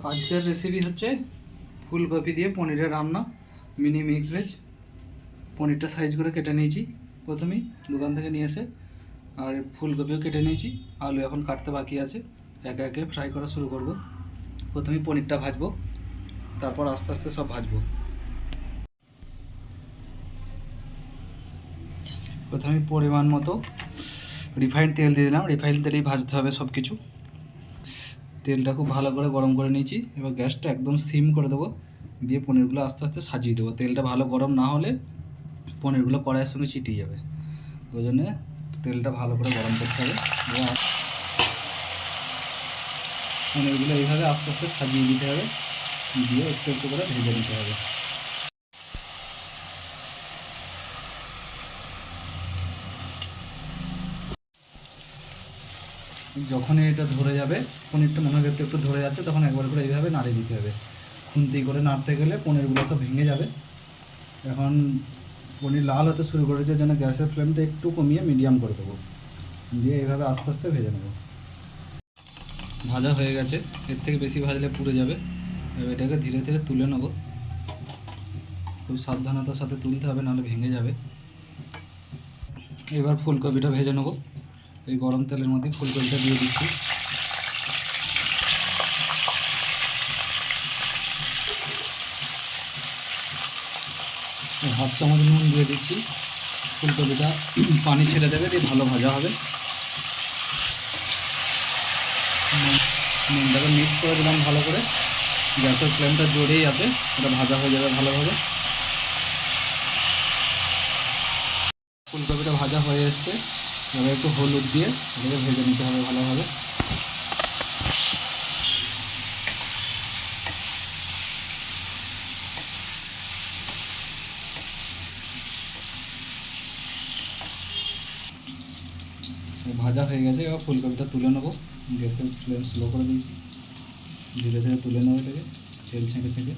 আজকের রেসিপি হচ্ছে ফুলকপি দিয়ে পনিরের রান্না, মিনি মিক্স ভেজ। পনিরটা সাইজ করে কেটে নিয়েছি প্রথমেই দোকান থেকে নিয়ে এসে, আর ফুলকপিও কেটে নিয়েছি। আলু এখন কাটতে বাকি আছে, একে একে ফ্রাই করা শুরু করব। প্রথমেই পনিরটা ভাজবো, তারপর আস্তে আস্তে সব ভাজবো। প্রথমে পরিমাণ মতো রিফাইন্ড তেল দিয়ে দিলাম। রিফাইন্ড তেলেই ভাজতে হবে সব কিছু। তেলটা খুব ভালো করে গরম করে নিয়েছি। এবার গ্যাসটা একদম সিম করে দেবো, দিয়ে পনিরগুলো আস্তে আস্তে সাজিয়ে দেবো। তেলটা ভালো গরম না হলে পনিরগুলো কড়াইয়ের সঙ্গে চিটিয়ে যাবে, ওই জন্যে তেলটা ভালো করে গরম করতে হবে। এবার পনিরগুলো এইভাবে আস্তে আস্তে সাজিয়ে দিতে হবে, দিয়ে একটু একটু করে ভেজে নিতে হবে। যখনই এটা ধরে যাবে, পনিরটা মনে হবে একটু একটু ধরে যাচ্ছে, তখন একবার করে এইভাবে নাড়িয়ে দিতে হবে। খুন্তি করে নাড়তে গেলে পনিরগুলো সব ভেঙে যাবে। এখন পনির লাল হতে শুরু করেছে, যেন গ্যাসের ফ্লেমটা একটু কমিয়ে মিডিয়াম করে দেবো, দিয়ে এইভাবে আস্তে আস্তে ভেজে নেব। ভাজা হয়ে গেছে, এর থেকে বেশি ভাজলে পুড়ে যাবে। এবার এটাকে ধীরে ধীরে তুলে নেব। খুব সাবধানতার সাথে তুলতে হবে, নাহলে ভেঙে যাবে। এবার ফুলকপিটা ভেজে নেব। এই গরম তেলের মধ্যে ফুলকপিটা দিয়ে দিচ্ছি। হাফ চামচ নুন দিয়ে দিচ্ছি। ফুলকপিটা পানি ছেড়ে দেবে, দিয়ে ভালো ভাজা হবে। নুনটাকে মিক্স করে দিলাম ভালো করে। গ্যাসের ফ্লেমটা জোরেই আছে, এটা ভাজা হয়ে যাবে ভালোভাবে। ফুলকপিটা ভাজা হয়ে এসছে, এবার একটু হলুদ দিয়ে এটাকে ভেজে নিতে হবে ভালোভাবে। ভাজা হয়ে গেছে, এবার ফুলকপিটা তুলে নেবো। গ্যাসের ফ্লেম স্লো করে দিয়েছি, ধীরে ধীরে তুলে নেবো এটাকে তেল ছেঁকে ছেঁকে।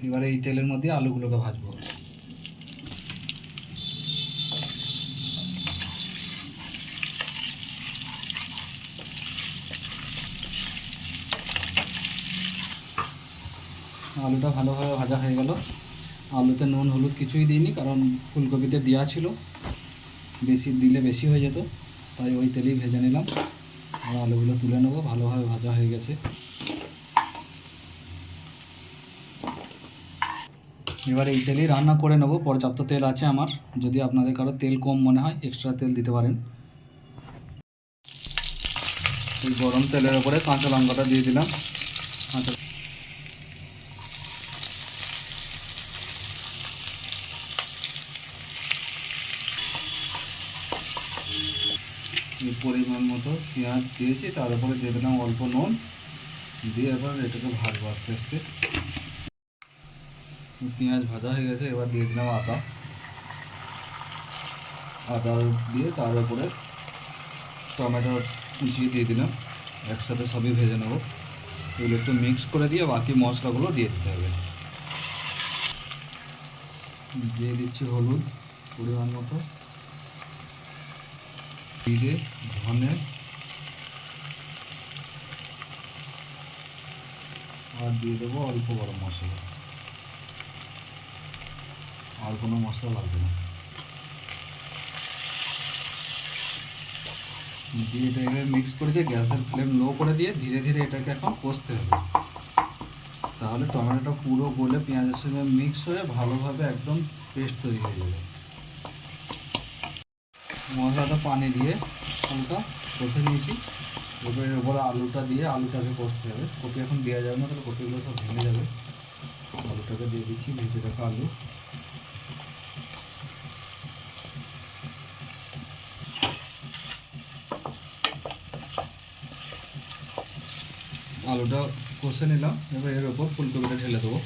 এবারে এই তেলের মধ্যে আলুগুলোকে ভাজবো। আলুটা ভালোভাবে ভাজা হয়ে গেল। আলুতে নুন হলুদ কিছুই দিইনি, কারণ ফুলকপিতে দেওয়া ছিল, বেশি দিলে বেশি হয়ে যেত, তাই ওই তেলেই ভেজে নিলাম। আর আলুগুলো তুলে নেবো, ভালোভাবে ভাজা হয়ে গেছে। এবার এই তেলেই রান্না করে নেব। পর্যাপ্ত তেল আছে আমার, যদি আপনাদের কারো তেল কম মনে হয় এক্সট্রা তেল দিতে পারেন। এই গরম তেলের ওপরে কাঁচা লঙ্কাটা দিয়ে দিলাম। কাঁচা পরিমাণ মতো পেঁয়াজ দিয়েছি, তার উপরে দিয়ে দিলাম অল্প নুন, দিয়ে এবার এটাকে ভাজবো আস্তে আস্তে। পেঁয়াজ ভাজা হয়ে গেছে, এবার দিয়ে দিলাম আদা। আদা দিয়ে তার উপরে টমেটো কুচিয়ে দিয়ে দিলাম। একসাথে সবই ভেজে নেব। এগুলো একটু মিক্স করে দিয়ে বাকি মশলাগুলো দিয়ে দিতে হবে। দিয়ে দিচ্ছি হলুদ পরিমাণ মতো, জিরে, ধনে আর দিয়ে দেবো অল্প গরম মশলা। আর কোনো মশলা লাগবে না। দিয়ে এটাকে মিক্স করে দিয়ে গ্যাসের ফ্লেম লো করে দিয়ে ধীরে ধীরে এটাকে এখন কষতে হবে। তাহলে টমেটোটা পুরো গলে পেঁয়াজের সঙ্গে মিক্স হয়ে ভালোভাবে একদম পেস্ট তৈরি হয়ে যাবে। মশলাটা পানি দিয়ে হালকা কষে নিয়েছি। এবার এর উপরে আলুটা দিয়ে আলুটাকে কষতে হবে। কপি এখন দেওয়া যাবে না, তাহলে কপিগুলো সব ভেঙে যাবে। আলুটাকে দিয়ে দিচ্ছি, ভেজে রাখা আলু। আলুটা কষে নিলাম, এবার এর উপর ফুলকপিটা ঢেলে দেবো।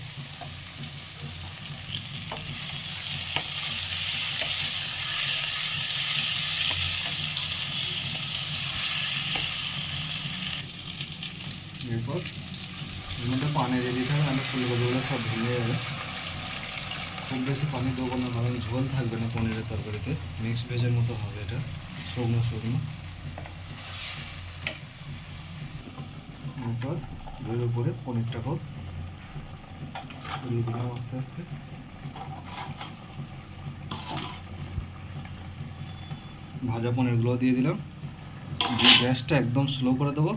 এরপর এর মধ্যে পানি দিয়ে দিতে হবে, নাহলে ফুলকপিগুলো সব ভেঙে যাবে। খুব বেশি পানি দেবো না, কারণ ঝোল থাকবে না পনিরের তরকারিতে। মিক্স ভেজের মতো হবে এটা, শুকনো শুকনো। এরপর এর উপরে পনিরটাকেও ছড়িয়ে দিলাম আস্তে আস্তে। ভাজা পনিরগুলো দিয়ে দিলাম, দিয়ে গ্যাসটা একদম স্লো করে দেবো,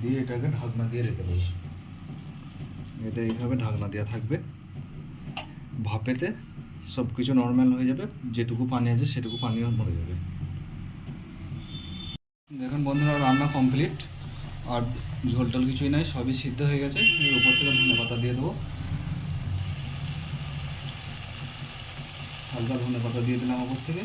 দিয়ে এটাকে ঢাকনা দিয়ে রেখে দেবো। এটা এইভাবে ঢাকনা দেওয়া থাকবে, ভাপেতে সব কিছু নর্মাল হয়ে যাবে, যেটুকু পানি আছে সেটুকু পানিও মরে যাবে। দেখুন বন্ধুরা, রান্না কমপ্লিট, আর ঝোল টোল কিছুই নাই, সবই সিদ্ধ হয়ে গেছে। এর উপর থেকে ধনেপাতা দিয়ে দেবো, হালকা ধনেপাতা দিয়ে দিলাম উপর থেকে।